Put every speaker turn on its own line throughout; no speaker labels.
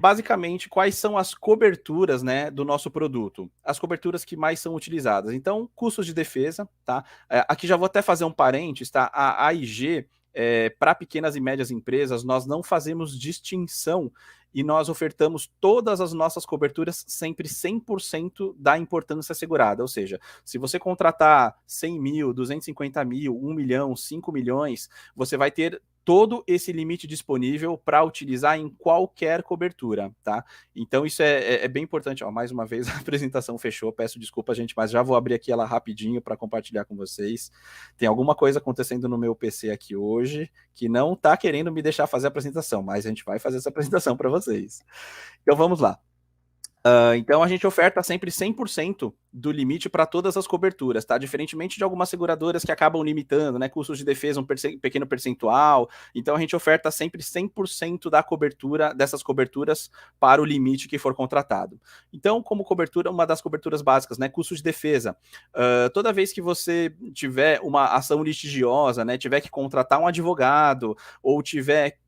Basicamente, quais são as coberturas, né, do nosso produto? As coberturas que mais são utilizadas. Então, custos de defesa, tá? Aqui já vou até fazer um parênteses, tá? A AIG, para pequenas e médias empresas, nós não fazemos distinção e nós ofertamos todas as nossas coberturas sempre 100% da importância assegurada. Ou seja, se você contratar 100 mil, 250 mil, 1 milhão, 5 milhões, você vai ter todo esse limite disponível para utilizar em qualquer cobertura, tá? Então isso é bem importante. Ó, mais uma vez a apresentação fechou, peço desculpa, gente, mas já vou abrir aqui ela rapidinho para compartilhar com vocês. Tem alguma coisa acontecendo no meu PC aqui hoje que não está querendo me deixar fazer a apresentação, mas a gente vai fazer essa apresentação para vocês. Então vamos lá. Então a gente oferta sempre 100% do limite para todas as coberturas, tá? Diferentemente de algumas seguradoras que acabam limitando, né? Custos de defesa, pequeno percentual. Então a gente oferta sempre 100% da cobertura, dessas coberturas, para o limite que for contratado. Então, como cobertura, uma das coberturas básicas, né? Custos de defesa. Toda vez que você tiver uma ação litigiosa, né? Tiver que contratar um advogado, ou tiver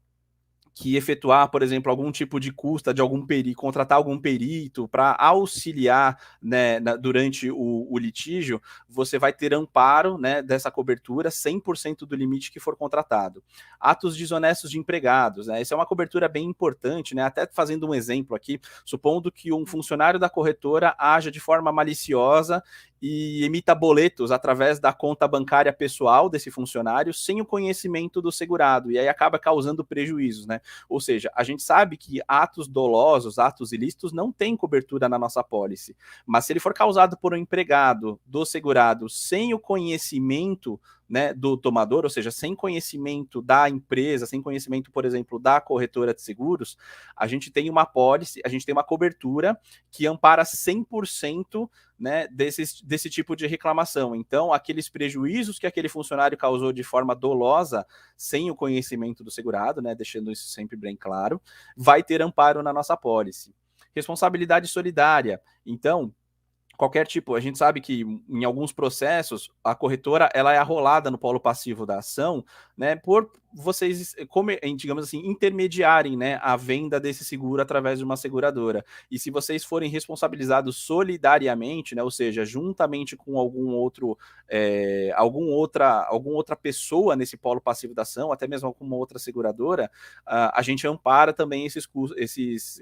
que efetuar, por exemplo, algum tipo de custa de algum perito, contratar algum perito para auxiliar, né, durante o litígio, você vai ter amparo, né, dessa cobertura 100% do limite que for contratado. Atos desonestos de empregados, né, essa é uma cobertura bem importante, né, até fazendo um exemplo aqui, supondo que um funcionário da corretora haja de forma maliciosa e emita boletos através da conta bancária pessoal desse funcionário sem o conhecimento do segurado, e aí acaba causando prejuízos, né? Ou seja, a gente sabe que atos dolosos, atos ilícitos não têm cobertura na nossa pólice, mas se ele for causado por um empregado do segurado sem o conhecimento, né, do tomador, ou seja, sem conhecimento da empresa, sem conhecimento, por exemplo, da corretora de seguros, a gente tem uma pólice, a gente tem uma cobertura que ampara 100%, né, desse tipo de reclamação. Então, aqueles prejuízos que aquele funcionário causou de forma dolosa, sem o conhecimento do segurado, né, deixando isso sempre bem claro, vai ter amparo na nossa pólice. Responsabilidade solidária. Então, qualquer tipo, a gente sabe que em alguns processos a corretora ela é arrolada no polo passivo da ação, né, por vocês, digamos assim, intermediarem, né, a venda desse seguro através de uma seguradora. E se vocês forem responsabilizados solidariamente, né, ou seja, juntamente com alguma outra pessoa nesse polo passivo da ação, até mesmo com uma outra seguradora, a gente ampara também esses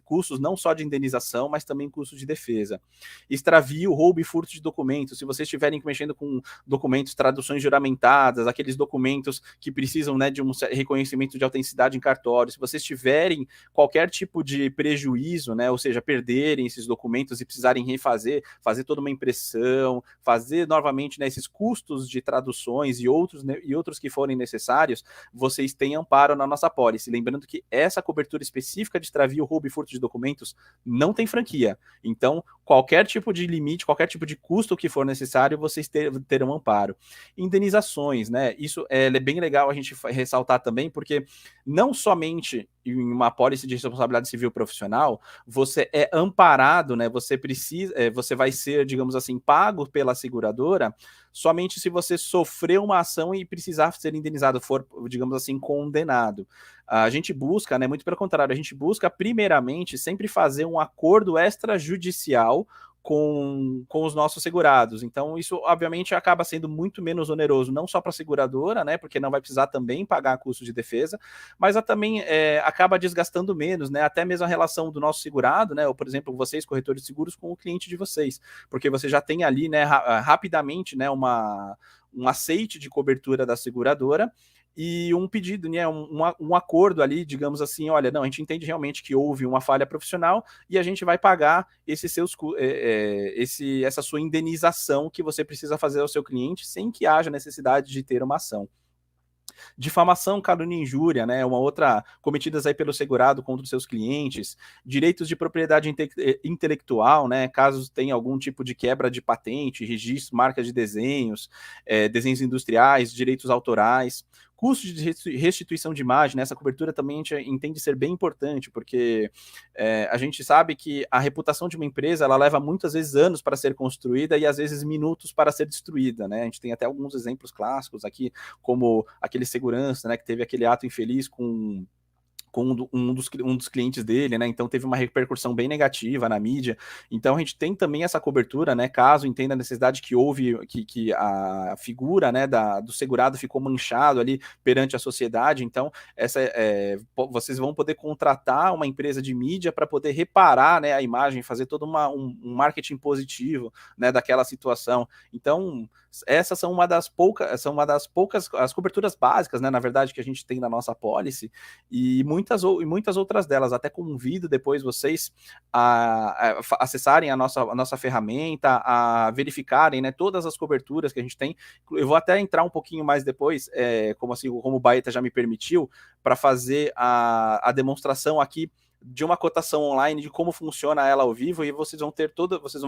custos não só de indenização, mas também custos de defesa. Extravio, roubo e furto de documentos. Se vocês estiverem mexendo com documentos, traduções juramentadas, aqueles documentos que precisam, né, de um reconhecimento de autenticidade em cartório, se vocês tiverem qualquer tipo de prejuízo, né, ou seja, perderem esses documentos e precisarem refazer, fazer toda uma impressão, fazer novamente, né, esses custos de traduções e outros que forem necessários, vocês têm amparo na nossa pólice. Lembrando que essa cobertura específica de extravio, roubo e furto de documentos não tem franquia. Então, qualquer tipo de limite, qualquer tipo de custo que for necessário, vocês terão amparo. Indenizações, né? Isso é bem legal a gente ressaltar também, porque não somente em uma pólice de responsabilidade civil profissional, você é amparado, né? Você vai ser, digamos assim, pago pela seguradora somente se você sofreu uma ação e precisar ser indenizado, for, digamos assim, condenado. A gente busca, né? Muito pelo contrário, a gente busca primeiramente sempre fazer um acordo extrajudicial com os nossos segurados. Então, isso obviamente acaba sendo muito menos oneroso, não só para a seguradora, né? Porque não vai precisar também pagar custo de defesa, mas também acaba desgastando menos, né? Até mesmo a relação do nosso segurado, né? Ou, por exemplo, vocês, corretores de seguros, com o cliente de vocês, porque você já tem ali, né, rapidamente, né, um aceite de cobertura da seguradora e um pedido, né, um acordo ali, digamos assim, olha, não, a gente entende realmente que houve uma falha profissional e a gente vai pagar essa sua indenização que você precisa fazer ao seu cliente sem que haja necessidade de ter uma ação. Difamação, calúnia e injúria, né? Uma outra cometidas aí pelo segurado contra os seus clientes, direitos de propriedade intelectual, né? Caso tenha algum tipo de quebra de patente, registro, marcas de desenhos, desenhos industriais, direitos autorais, custos de restituição de imagem, né? Essa cobertura também a gente entende ser bem importante, porque a gente sabe que a reputação de uma empresa, ela leva muitas vezes anos para ser construída e às vezes minutos para ser destruída, né? A gente tem até alguns exemplos clássicos aqui, como aquele segurança, né, que teve aquele ato infeliz com com um dos clientes dele, né? Então teve uma repercussão bem negativa na mídia. Então a gente tem também essa cobertura, né? Caso entenda a necessidade que houve, que a figura, né, do segurado ficou manchado ali perante a sociedade. Então vocês vão poder contratar uma empresa de mídia para poder reparar, né, a imagem, fazer todo um marketing positivo, né, daquela situação. Então essas são uma das poucas as coberturas básicas, né, na verdade, que a gente tem na nossa policy, e muitas outras delas. Até convido depois vocês a acessarem a nossa ferramenta, a verificarem, né, todas as coberturas que a gente tem. Eu vou até entrar um pouquinho mais depois, como o Baeta já me permitiu, para fazer a demonstração aqui de uma cotação online, de como funciona ela ao vivo, e vocês vão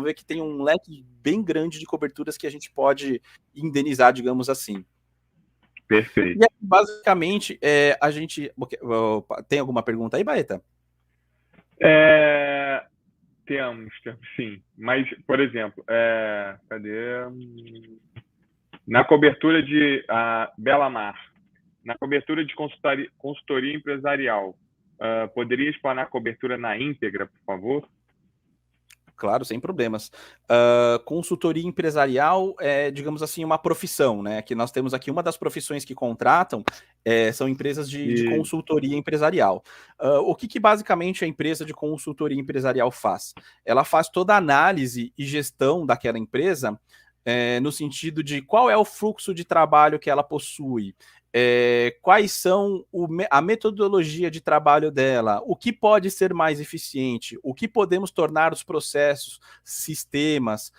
ver que tem um leque bem grande de coberturas que a gente pode indenizar, digamos assim.
Perfeito.
E aí, basicamente, a gente... Tem alguma pergunta aí, Baeta?
Temos sim. Mas, por exemplo, cadê? Na cobertura de Bela Mar, na cobertura de consultoria empresarial, poderia explanar a cobertura na íntegra, por favor?
Claro, sem problemas. Consultoria empresarial é, digamos assim, uma profissão, né? Que nós temos aqui uma das profissões que contratam são empresas de consultoria empresarial. O que basicamente a empresa de consultoria empresarial faz? Ela faz toda a análise e gestão daquela empresa no sentido de qual é o fluxo de trabalho que ela possui, quais são a metodologia de trabalho dela, o que pode ser mais eficiente, o que podemos tornar os processos, sistemas,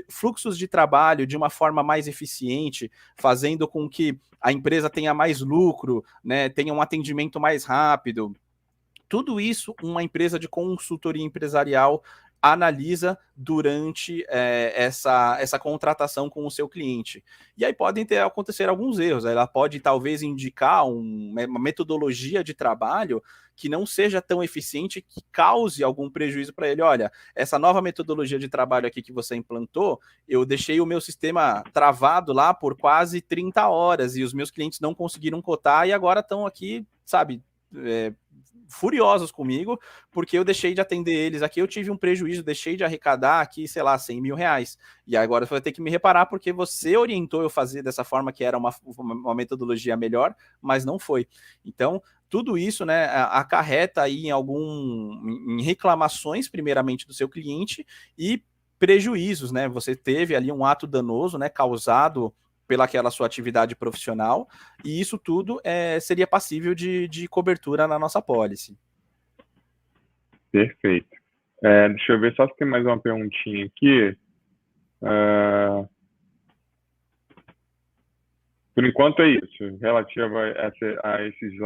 fluxos de trabalho de uma forma mais eficiente, fazendo com que a empresa tenha mais lucro, né, tenha um atendimento mais rápido. Tudo isso uma empresa de consultoria empresarial analisa durante essa contratação com o seu cliente. E aí podem acontecer alguns erros. Ela pode talvez indicar uma metodologia de trabalho que não seja tão eficiente, que cause algum prejuízo para ele. Olha, essa nova metodologia de trabalho aqui que você implantou, eu deixei o meu sistema travado lá por quase 30 horas e os meus clientes não conseguiram cotar e agora estão aqui, sabe, furiosos comigo, porque eu deixei de atender eles aqui, eu tive um prejuízo, deixei de arrecadar aqui, sei lá, 100 mil reais. E agora você vai ter que me reparar porque você orientou eu fazer dessa forma, que era uma metodologia melhor, mas não foi. Então, tudo isso, né, acarreta aí em reclamações, primeiramente, do seu cliente e prejuízos, né? Você teve ali um ato danoso, né, causado pelaquela sua atividade profissional, e isso tudo seria passível de cobertura na nossa policy.
Perfeito. Deixa eu ver só se tem mais uma perguntinha aqui. Por enquanto é isso, relativo a esses